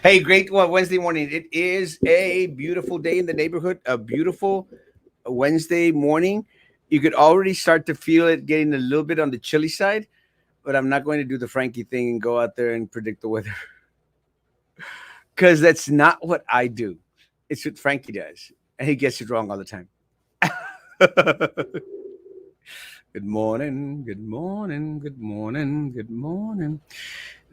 Hey, great Wednesday morning. It is a beautiful day in the neighborhood, a beautiful Wednesday morning. You could already start to feel it getting a little bit on the chilly side, but I'm not going to do the Frankie thing and go out there and predict the weather because that's not what I do. It's what Frankie does, and he gets it wrong all the time. Good morning, good morning, good morning, good morning.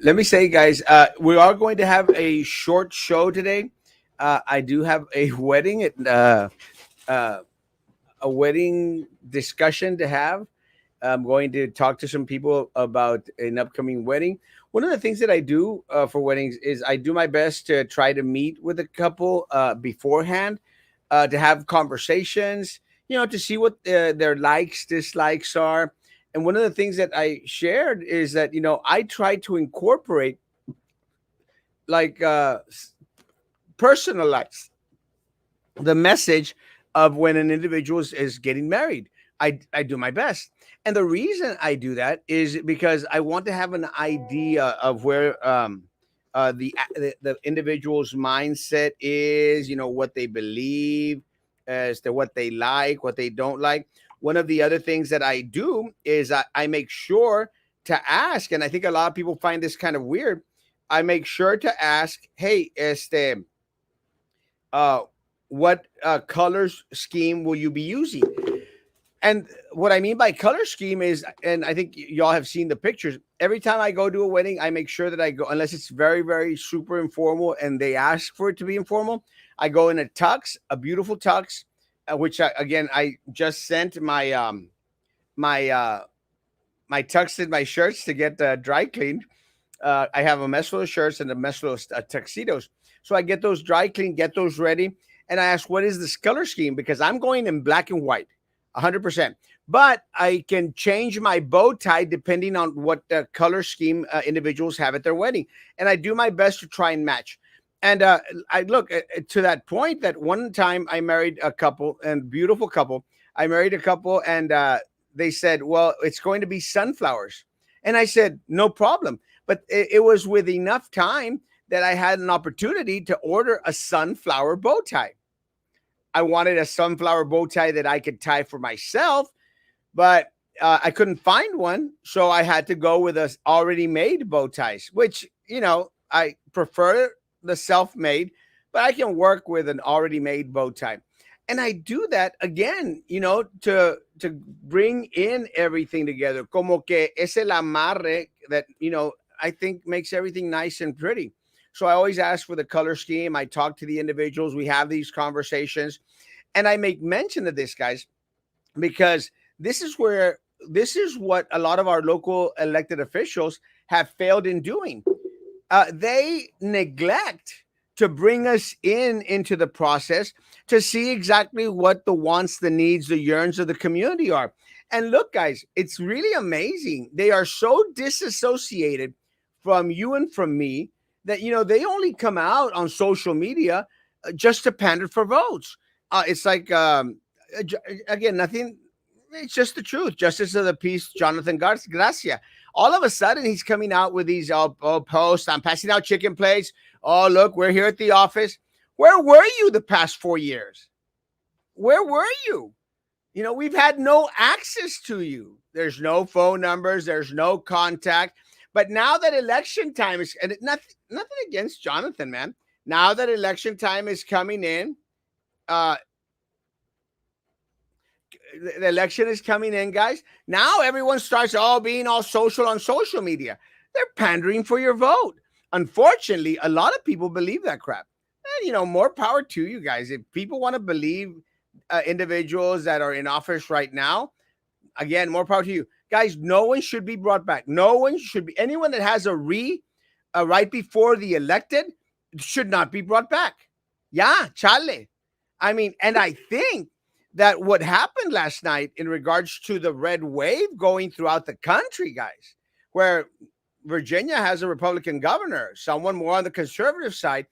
Let me say, guys, we are going to have a short show today. I do have a wedding uh, a wedding discussion to have. I'm going to talk to some people about an upcoming wedding. One of the things that I do for weddings is I do my best to try to meet with a couple beforehand, to have conversations, to see what their likes, dislikes are. And one of the things that I shared is that, I try to incorporate like personalize the message of when an individual is getting married. I do my best. And the reason I do that is because I want to have an idea of where the individual's mindset is, what they believe, as to what they like, what they don't like. One of the other things that I do is I make sure to ask, and I think a lot of people find this kind of weird. I make sure to ask, hey, uh, what colors scheme will you be using? And what I mean by color scheme is, and I think y'all have seen the pictures. Every time I go to a wedding, I make sure that I go, unless it's very, very super informal and they ask for it to be informal. I go in a tux, a beautiful tux, which again I just sent my my tux and my shirts to get dry cleaned. I have a mess full of shirts and a mess full of tuxedos. So I get those dry clean, get those ready. And I ask, what is this color scheme? Because I'm going in black and white, 100%. But I can change my bow tie depending on what the color scheme individuals have at their wedding. And I do my best to try and match. And I look to that point that one time I married a couple, and beautiful couple. I married a couple, and they said, well, it's going to be sunflowers. And I said, no problem. But it was with enough time that I had an opportunity to order a sunflower bow tie. I wanted a sunflower bow tie that I could tie for myself, but I couldn't find one. So I had to go with a already made bow ties, which, I prefer the self-made, but I can work with an already made bow tie. And I do that again, to bring in everything together. Como que es el amarre that, I think makes everything nice and pretty. So I always ask for the color scheme. I talk to the individuals. We have these conversations. And I make mention of this, guys, because this is what a lot of our local elected officials have failed in doing. They neglect to bring us into the process to see exactly what the wants, the needs, the yearns of the community are. And look, guys, it's really amazing. They are so disassociated from you and from me that they only come out on social media just to pander for votes. It's like again, nothing. It's just the truth. Justice of the peace, Jonathan Gracia. All of a sudden, he's coming out with these posts. I'm passing out chicken plates. Oh, look, we're here at the office. Where were you the past 4 years? Where were you? We've had no access to you. There's no phone numbers. There's no contact. But now that election time is, and nothing against Jonathan, man. Now that election time is coming in, the election is coming in, guys. Now everyone starts being all social on social media. They're pandering for your vote. Unfortunately, a lot of people believe that crap. And, more power to you guys. If people want to believe individuals that are in office right now, again, more power to you. Guys, no one should be brought back. No one should be. Anyone that has a right before the elected should not be brought back. Yeah, chale. I mean, and I think that what happened last night in regards to the red wave going throughout the country, guys, where Virginia has a Republican governor, someone more on the conservative side.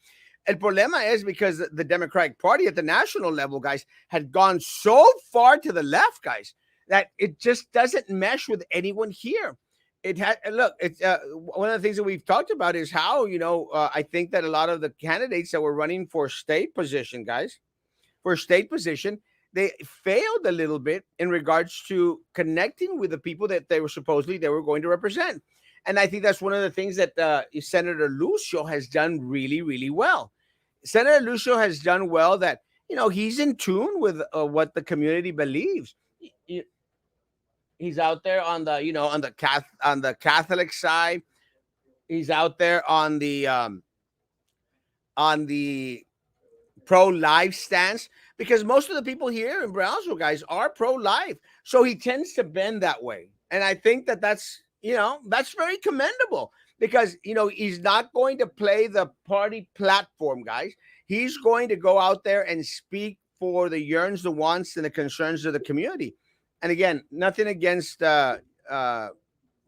El problema is because the Democratic Party at the national level, guys, had gone so far to the left, guys, that it just doesn't mesh with anyone here. it had look. It's one of the things that we've talked about is how I think that a lot of the candidates that were running for state position, guys, for state position, they failed a little bit in regards to connecting with the people that they were going to represent. And I think that's one of the things that Senator Lucio has done really, really well. Senator Lucio has done well that he's in tune with what the community believes. He's out there on the on the Catholic side. He's out there on the pro-life stance, because most of the people here in Brownsville, guys, are pro-life. So he tends to bend that way, and I think that that's very commendable, because he's not going to play the party platform, guys. He's going to go out there and speak for the yearns, the wants, and the concerns of the community. And again, nothing against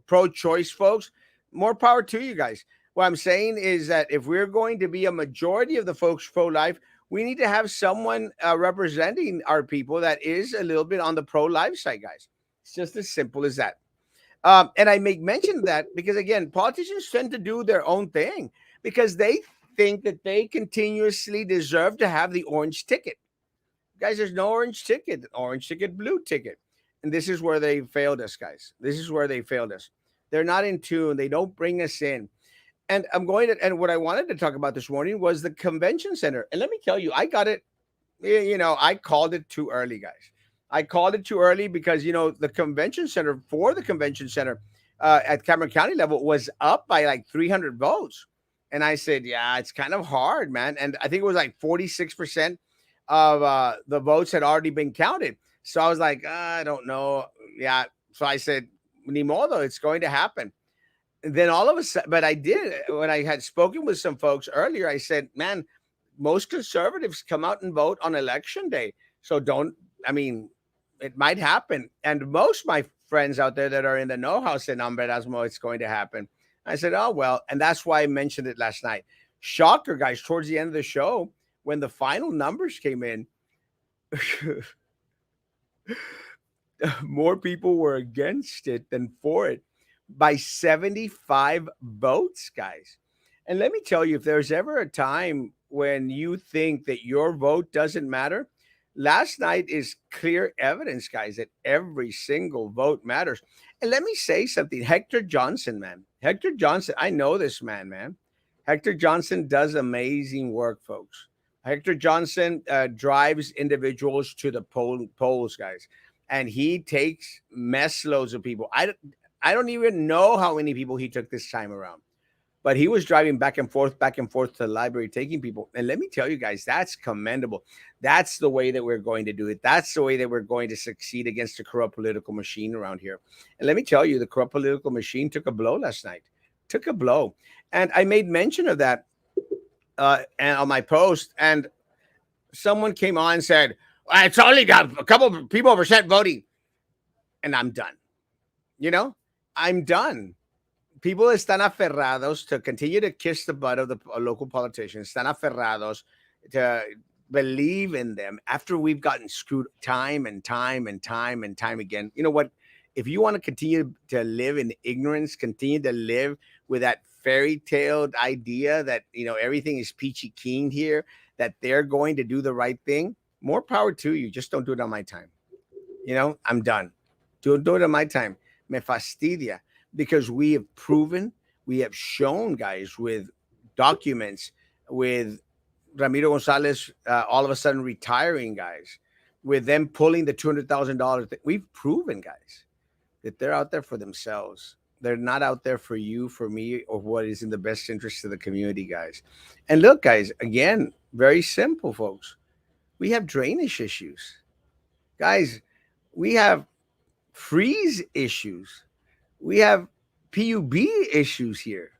pro-choice folks. More power to you guys. What I'm saying is that if we're going to be a majority of the folks pro-life, we need to have someone representing our people that is a little bit on the pro-life side, guys. It's just as simple as that. And I make mention of that because, again, politicians tend to do their own thing because they think that they continuously deserve to have the orange ticket. Guys, there's no orange ticket, blue ticket. And this is where they failed us, guys. This is where they failed us. They're not in tune. They don't bring us in. And and what I wanted to talk about this morning was the convention center. And let me tell you, I got it, I called it too early, guys. I called it too early because, the convention center at Cameron County level was up by like 300 votes. And I said, yeah, it's kind of hard, man. And I think it was like 46% of the votes had already been counted. So I was like, I don't know. Yeah. So I said, ni modo, it's going to happen. And then all of a sudden, but I did, when I had spoken with some folks earlier, I said, man, most conservatives come out and vote on election day. So it might happen. And most of my friends out there that are in the know-how said, no, Erasmo, it's going to happen. I said, oh, well, and that's why I mentioned it last night. Shocker, guys, towards the end of the show, when the final numbers came in, more people were against it than for it by 75 votes, guys. And let me tell you, if there's ever a time when you think that your vote doesn't matter, last night is clear evidence, guys, that every single vote matters. And let me say something. Hector Johnson, man. Hector Johnson, I know this man. Hector Johnson does amazing work, folks. Hector Johnson drives individuals to the polls, guys. And he takes mess loads of people. I don't even know how many people he took this time around. But he was driving back and forth to the library, taking people. And let me tell you guys, that's commendable. That's the way that we're going to do it. That's the way that we're going to succeed against the corrupt political machine around here. And let me tell you, the corrupt political machine took a blow last night. Took a blow. And I made mention of that and on my post. And someone came on and said, it's only got a couple of people percent voting. And I'm done. I'm done. People están aferrados to continue to kiss the butt of the local politicians, están aferrados to believe in them after we've gotten screwed time and time again. You know what? If you want to continue to live in ignorance, continue to live with that fairy tale idea that, everything is peachy keen here, that they're going to do the right thing, more power to you. Just don't do it on my time. I'm done. Don't do it on my time. Me fastidia. Because we have proven, we have shown, guys, with documents, with Ramiro Gonzalez all of a sudden retiring, guys, with them pulling the $200,000. We've proven, guys, that they're out there for themselves. They're not out there for you, for me, or what is in the best interest of the community, guys. And look, guys, again, very simple, folks. We have drainage issues. Guys, we have freeze issues. We have PUB issues here.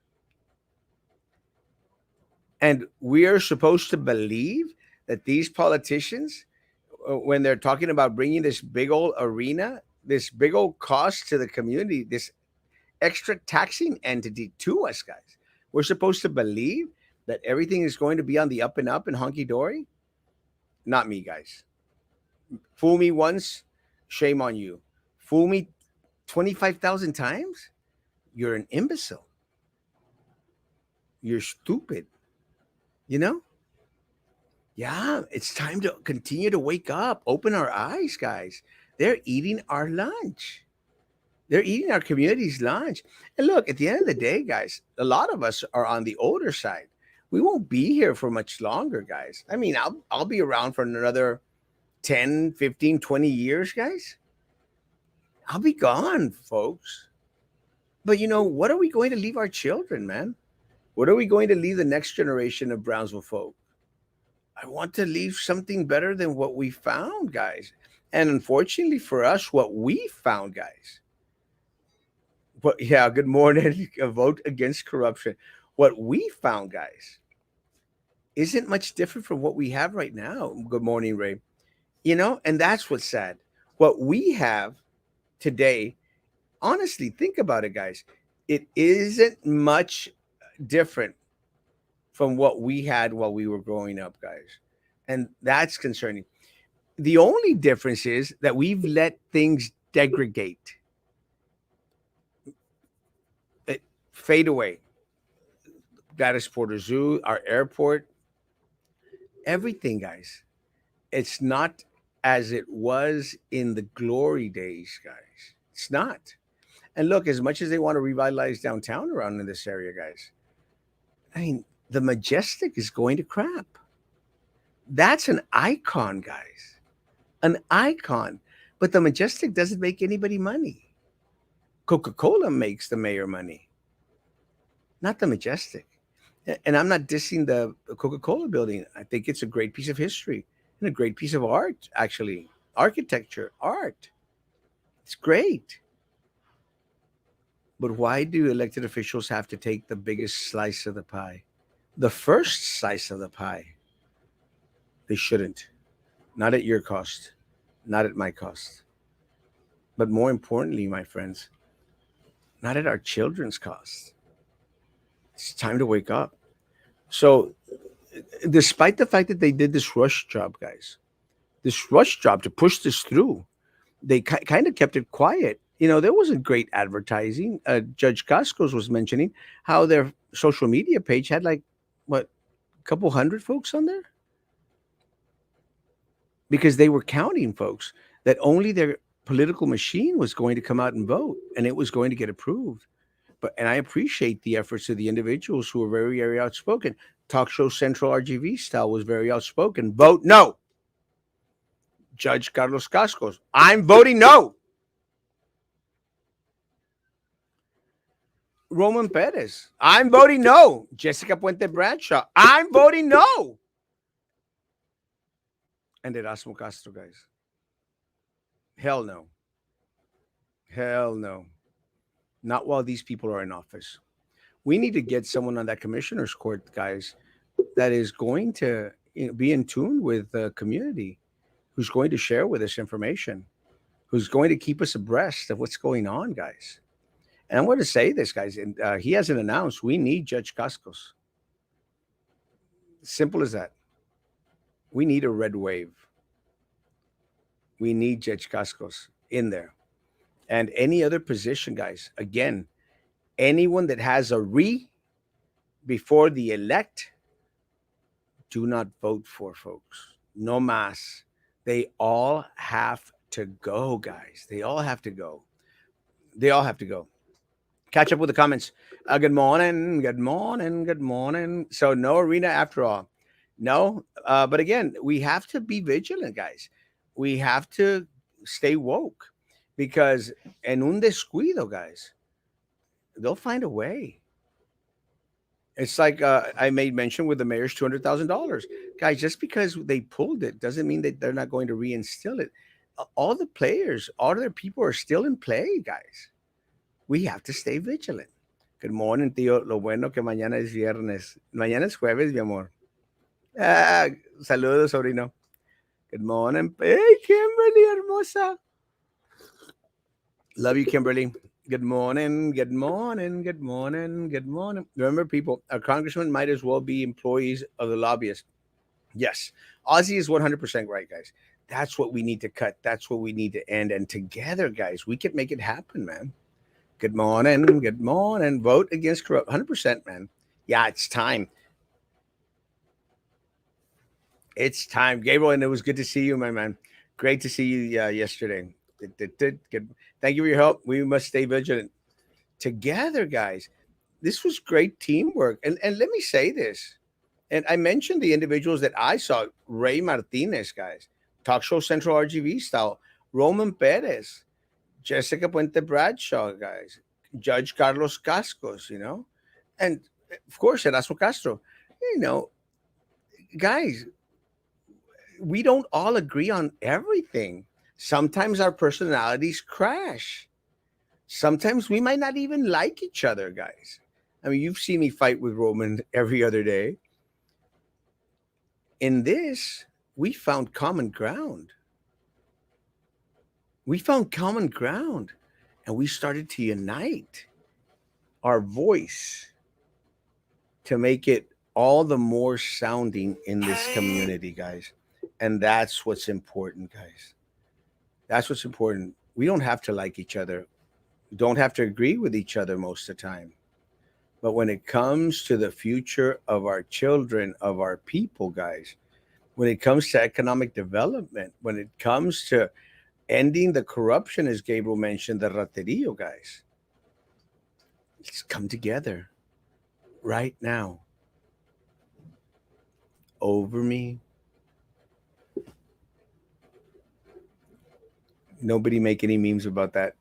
And we are supposed to believe that these politicians, when they're talking about bringing this big old arena, this big old cost to the community, this extra taxing entity to us, guys, we're supposed to believe that everything is going to be on the up and hunky-dory? Not me, guys. Fool me once, shame on you. Fool me 25,000 times? you're an imbecile. You're stupid. You know? Yeah, it's time to continue to wake up, open our eyes, guys. They're eating our lunch. They're eating our community's lunch. And look, at the end of the day, guys, a lot of us are on the older side. We won't be here for much longer, guys. I mean, I'll be around for another 10, 15, 20 years, guys. I'll be gone, folks. But what are we going to leave our children, man? What are we going to leave the next generation of Brownsville folk? I want to leave something better than what we found, guys. And unfortunately for us, what we found, guys. But yeah, good morning. A vote against corruption. What we found, guys, isn't much different from what we have right now. Good morning, Ray. And that's what's sad. What we have today, honestly, think about it, guys. It isn't much different from what we had while we were growing up, guys. And that's concerning. The only difference is that we've let things degrade, fade away. Gladys Porter Zoo, our airport, everything, guys. It's not as it was in the glory days, guys. It's not. And look, as much as they want to revitalize downtown around in this area, guys, I mean, the Majestic is going to crap. That's an icon, guys. An icon. But the Majestic doesn't make anybody money. Coca-Cola makes the mayor money, not the Majestic. And I'm not dissing the Coca-Cola building. I think it's a great piece of history and a great piece of art, actually. Architecture, art. It's great. But why do elected officials have to take the biggest slice of the pie? The first slice of the pie. They shouldn't. Not at your cost. Not at my cost. But more importantly, my friends, not at our children's cost. It's time to wake up. So, despite the fact that they did this rush job, guys, this rush job to push this through, they kind of kept it quiet. There wasn't great advertising. Judge Guskos was mentioning how their social media page had like, what, a couple hundred folks on there? Because they were counting, folks, that only their political machine was going to come out and vote, and it was going to get approved. And I appreciate the efforts of the individuals who were very, very outspoken. Talk Show Central RGV style was very outspoken. Vote no. Judge Carlos Guskos, I'm voting no. Roman Perez, I'm voting no. Jessica Puente Bradshaw, I'm voting no. And Erasmo Castro, guys. Hell no. Hell no. Not while these people are in office. We need to get someone on that commissioner's court, guys, that is going to be in tune with the community, who's going to share with us information, who's going to keep us abreast of what's going on, guys. And I'm going to say this, guys, and he hasn't announced, we need Judge Guskos. Simple as that. We need a red wave. We need Judge Guskos in there. And any other position, guys, again, anyone that has a before the elect, do not vote for, folks. No mas. They all have to go, guys. They all have to go. They all have to go. Catch up with the comments. Good morning. Good morning. Good morning. So no arena after all. No. But again, we have to be vigilant, guys. We have to stay woke. Because en un descuido, guys, they'll find a way. It's like I made mention with the mayor's $200,000. Guys, just because they pulled it doesn't mean that they're not going to reinstill it. All the players, all their people are still in play, guys. We have to stay vigilant. Good morning, tío. Lo bueno que mañana es viernes. Mañana es jueves, mi amor. Saludos, sobrino. Good morning. Hey, Kimberly, hermosa. Love you, Kimberly. Good morning. Good morning. Good morning. Good morning. Remember, people, our congressman might as well be employees of the lobbyists. Yes. Ozzy is 100% right, guys. That's what we need to cut. That's what we need to end. And together, guys, we can make it happen, man. Good morning. Good morning. Vote against corrupt. 100%, man. Yeah, it's time. It's time. Gabriel, and it was good to see you, my man. Great to see you yesterday. Good. Thank you for your help. We must stay vigilant together, guys. This was great teamwork. And let me say this. And I mentioned the individuals that I saw. Ray Martinez, guys. Talk Show Central RGV style. Roman Perez. Jessica Puente Bradshaw, guys. Judge Carlos Cascos. And of course, Erasmo Castro. You know, guys, we don't all agree on everything. Sometimes our personalities crash. Sometimes we might not even like each other, guys. I mean, you've seen me fight with Roman every other day. In this, we found common ground. We found common ground and we started to unite our voice to make it all the more sounding in this community, guys. And that's what's important, guys. That's what's important. We don't have to like each other. We don't have to agree with each other most of the time. But when it comes to the future of our children, of our people, guys, when it comes to economic development, when it comes to ending the corruption, as Gabriel mentioned, the raterio, guys, let's come together right now. Over me. Nobody make any memes about that.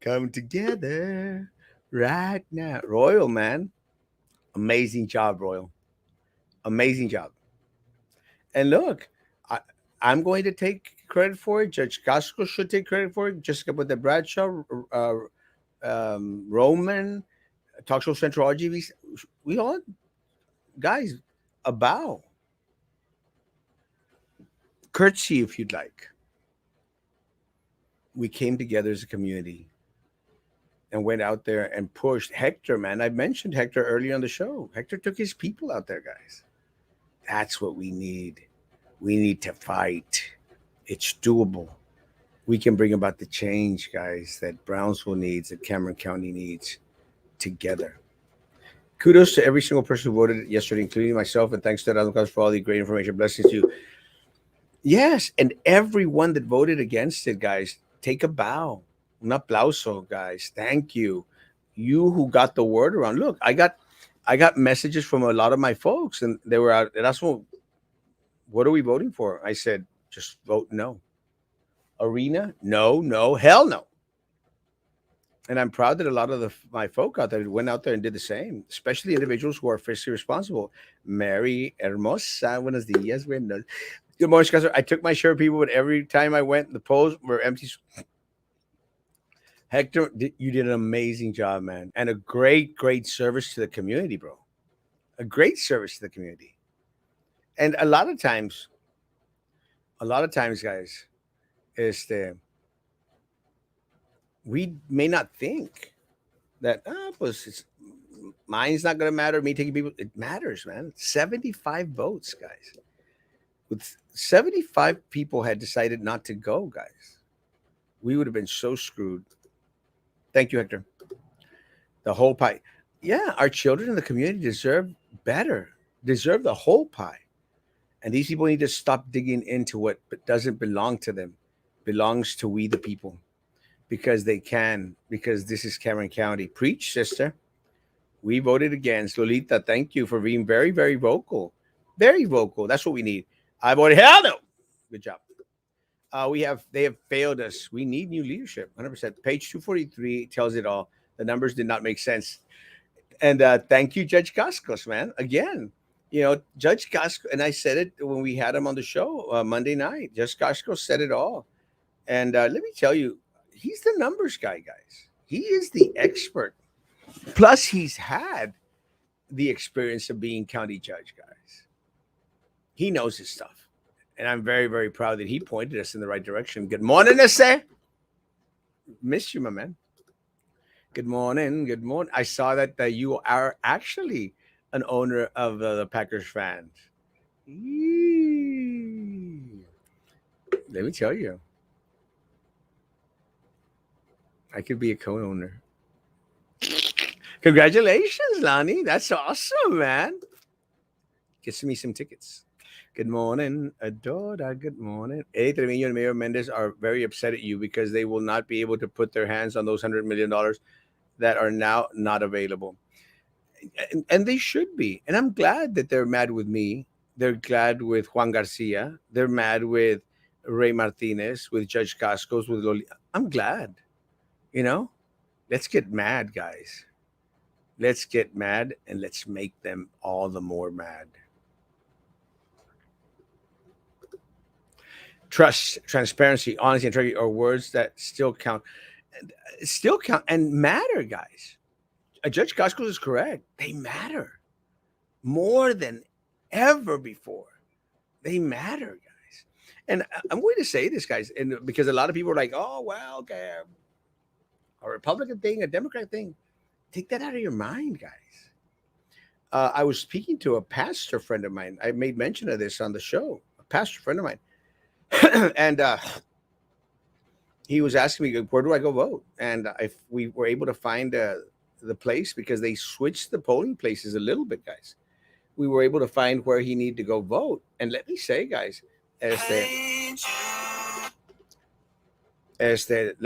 Come together right now. Royal, man. Amazing job, Royal. Amazing job. And look, I, I'm going to take credit for it. Judge Casco should take credit for it. Jessica with the Bradshaw, Roman, Talk Show Central RGV. We all, guys, a bow. Curtsy, if you'd like. We came together as a community and went out there and pushed Hector, man. I mentioned Hector earlier on the show. Hector took his people out there, guys. That's what we need. We need to fight. It's doable. We can bring about the change, guys, that Brownsville needs, that Cameron County needs together. Kudos to every single person who voted yesterday, including myself, and thanks to Erasmo for all the great information. Blessings to you. Yes, and everyone that voted against it, guys, take a bow. Un aplauso, guys. Thank you. You who got the word around. Look, I got messages from a lot of my folks, and they were out. Erasmo, what are we voting for? I said, just vote no. Arena? No, no, hell no. And I'm proud that a lot of my folk out there went out there and did the same, especially individuals who are fiscally responsible. Mary Hermosa, buenos días. Good morning, Scott. I took my share of people, but every time I went, the polls were empty. Hector, you did an amazing job, man. And a great, great service to the community, bro. A great service to the community. And a lot of times, guys, we may not think that mine's not going to matter. Me taking people, it matters, man. 75 votes, guys. With 75 people had decided not to go, guys, we would have been so screwed. Thank you, Hector. The whole pie. Yeah, our children in the community deserve better, deserve the whole pie. And these people need to stop digging into what doesn't belong to them, belongs to we the people, because they can, because this is Cameron County. Preach, sister. We voted against. Lolita, thank you for being very, very vocal. Very vocal. That's what we need. I voted hell no. Good job. They have failed us. We need new leadership. 100%. Page 243 tells it all. The numbers did not make sense. And thank you, Judge Guskos, man. Again, Judge Guskos, and I said it when we had him on the show Monday night. Judge Guskos said it all. And let me tell you, he's the numbers guy, guys. He is the expert. Plus, he's had the experience of being county judge, guys. He knows his stuff. And I'm very, very proud that he pointed us in the right direction. Good morning, Nesse. Miss you, my man. Good morning. Good morning. I saw that you are actually an owner of the Packers fans. Let me tell you. I could be a co-owner. Congratulations, Lonnie. That's awesome, man. Gets me some tickets. Good morning, Adora. Good morning. Eddie Trevino and Mayor Mendez are very upset at you because they will not be able to put their hands on those $100 million that are now not available. And they should be. And I'm glad that they're mad with me. They're glad with Juan Garcia. They're mad with Ray Martinez, with Judge Cascos, with Loli. I'm glad. You know, let's get mad, guys. Let's get mad and let's make them all the more mad. Trust, transparency, honesty, integrity are words that still count. Still count and matter, guys. Judge Cascos is correct. They matter more than ever before. They matter, guys. And I'm going to say this, guys, and because a lot of people are like, "Oh, well, okay, a Republican thing, a Democrat thing." Take that out of your mind, guys. I was speaking to a pastor friend of mine. I made mention of this on the show. A pastor friend of mine, and he was asking me, "Where do I go vote?" And if we were able to find the place because they switched the polling places a little bit, guys. We were able to find where he needed to go vote. And let me say, guys, let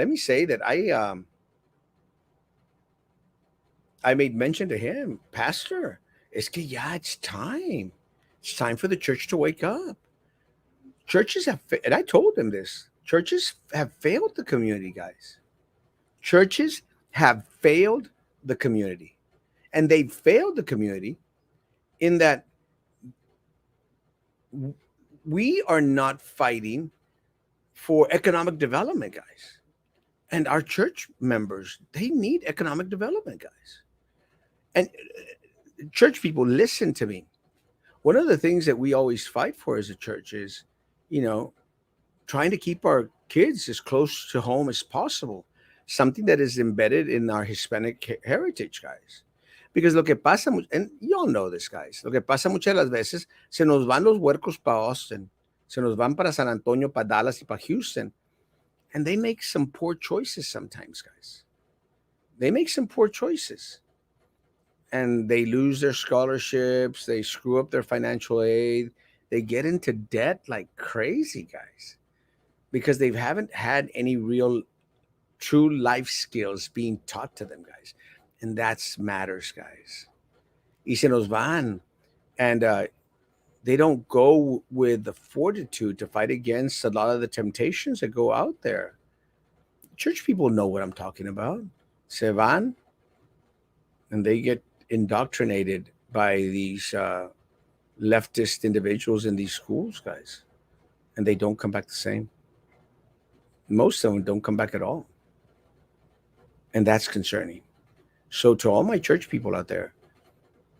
me say that I made mention to him, Pastor, es que ya it's time. It's time for the church to wake up. Churches have, and I told him this. Churches have failed the community, guys. Churches have failed the community, and they failed the community in that we are not fighting for economic development, guys. And our church members, they need economic development, guys. And church people, listen to me. One of the things that we always fight for as a church is, you know, trying to keep our kids as close to home as possible. Something that is embedded in our Hispanic heritage, guys. Because lo que pasa, and you all know this, guys, lo que pasa muchas de las veces, se nos van los huercos para Austin, se nos van para San Antonio, para Dallas, y para Houston, and they make some poor choices sometimes, guys. They make some poor choices. And they lose their scholarships, they screw up their financial aid, they get into debt like crazy, guys, because they haven't had any real true life skills being taught to them, guys. And that's matters, guys. Y se nos van. And they don't go with the fortitude to fight against a lot of the temptations that go out there. Church people know what I'm talking about. Se van, and they get indoctrinated by these leftist individuals in these schools, guys. And they don't come back the same. Most of them don't come back at all. And that's concerning. So, to all my church people out there,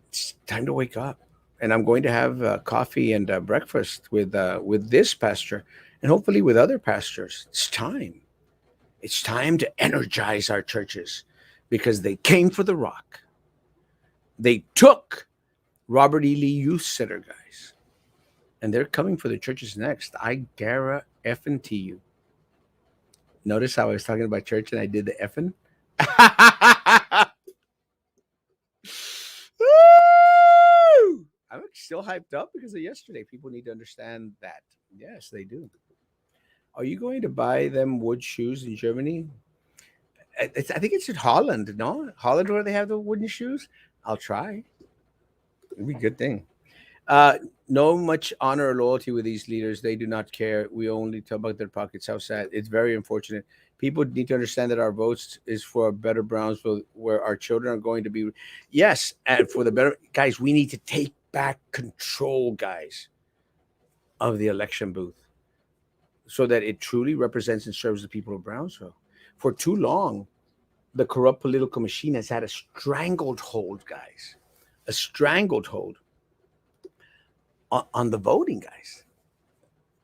it's time to wake up. And I'm going to have coffee and breakfast with this pastor, and hopefully with other pastors. It's time. It's time to energize our churches because they came for the rock. They took Robert E. Lee Youth Center, guys, and they're coming for the churches next. I guarantee you. Notice how I was talking about church and I did the effing. Woo! I'm still hyped up because of yesterday. People need to understand that. Yes, they do. Are you going to buy them wood shoes in Germany? I think it's in Holland, no? Holland where they have the wooden shoes? I'll try. It'd be a good thing. No much honor or loyalty with these leaders. They do not care. We only talk about their pockets. How sad. It's very unfortunate. People need to understand that our votes is for a better Brownsville where our children are going to be. Yes, and for the better. Guys, we need to take back control, guys, of the election booth so that it truly represents and serves the people of Brownsville. For too long, the corrupt political machine has had a strangled hold, guys, a strangled hold on the voting, guys,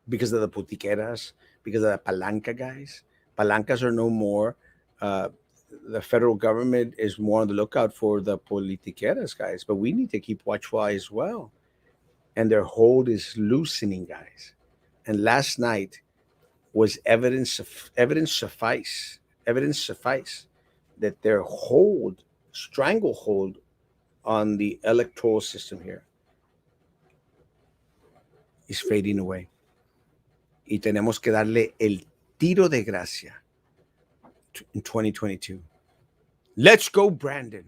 because of the putiqueras, because of the palanca, guys. Palancas are no more. The federal government is more on the lookout for the politiqueras, guys, but we need to keep watchful eye as well. And their hold is loosening, guys. And last night was evidence suffice evidence suffice that their stranglehold on the electoral system here is fading away. Y tenemos que darle el tiro de gracia in 2022. Let's go, Brandon.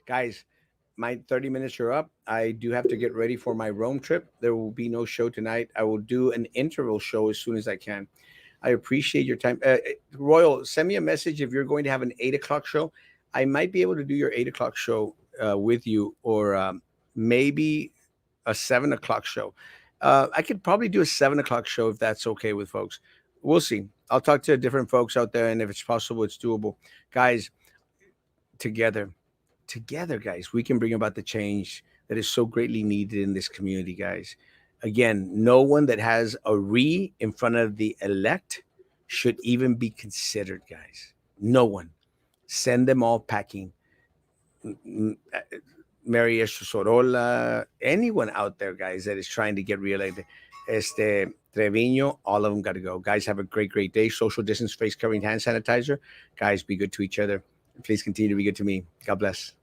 Guys, my 30 minutes are up. I do have to get ready for my Rome trip. There will be no show tonight. I will do an interval show as soon as I can. I appreciate your time. Royal, send me a message if you're going to have an 8 o'clock show. I might be able to do your 8 o'clock show with you, or maybe a 7 o'clock show. I could probably do a 7 o'clock show if that's okay with folks. We'll see. I'll talk to different folks out there, and if it's possible, it's doable. Guys, together, guys, we can bring about the change that is so greatly needed in this community, guys. Again, no one that has a re in front of the elect should even be considered, guys. No one. Send them all packing. Mary Sorola, anyone out there, guys, that is trying to get reelected. Trevino, all of them got to go. Guys, have a great, great day. Social distance, face covering, hand sanitizer. Guys, be good to each other. Please continue to be good to me. God bless.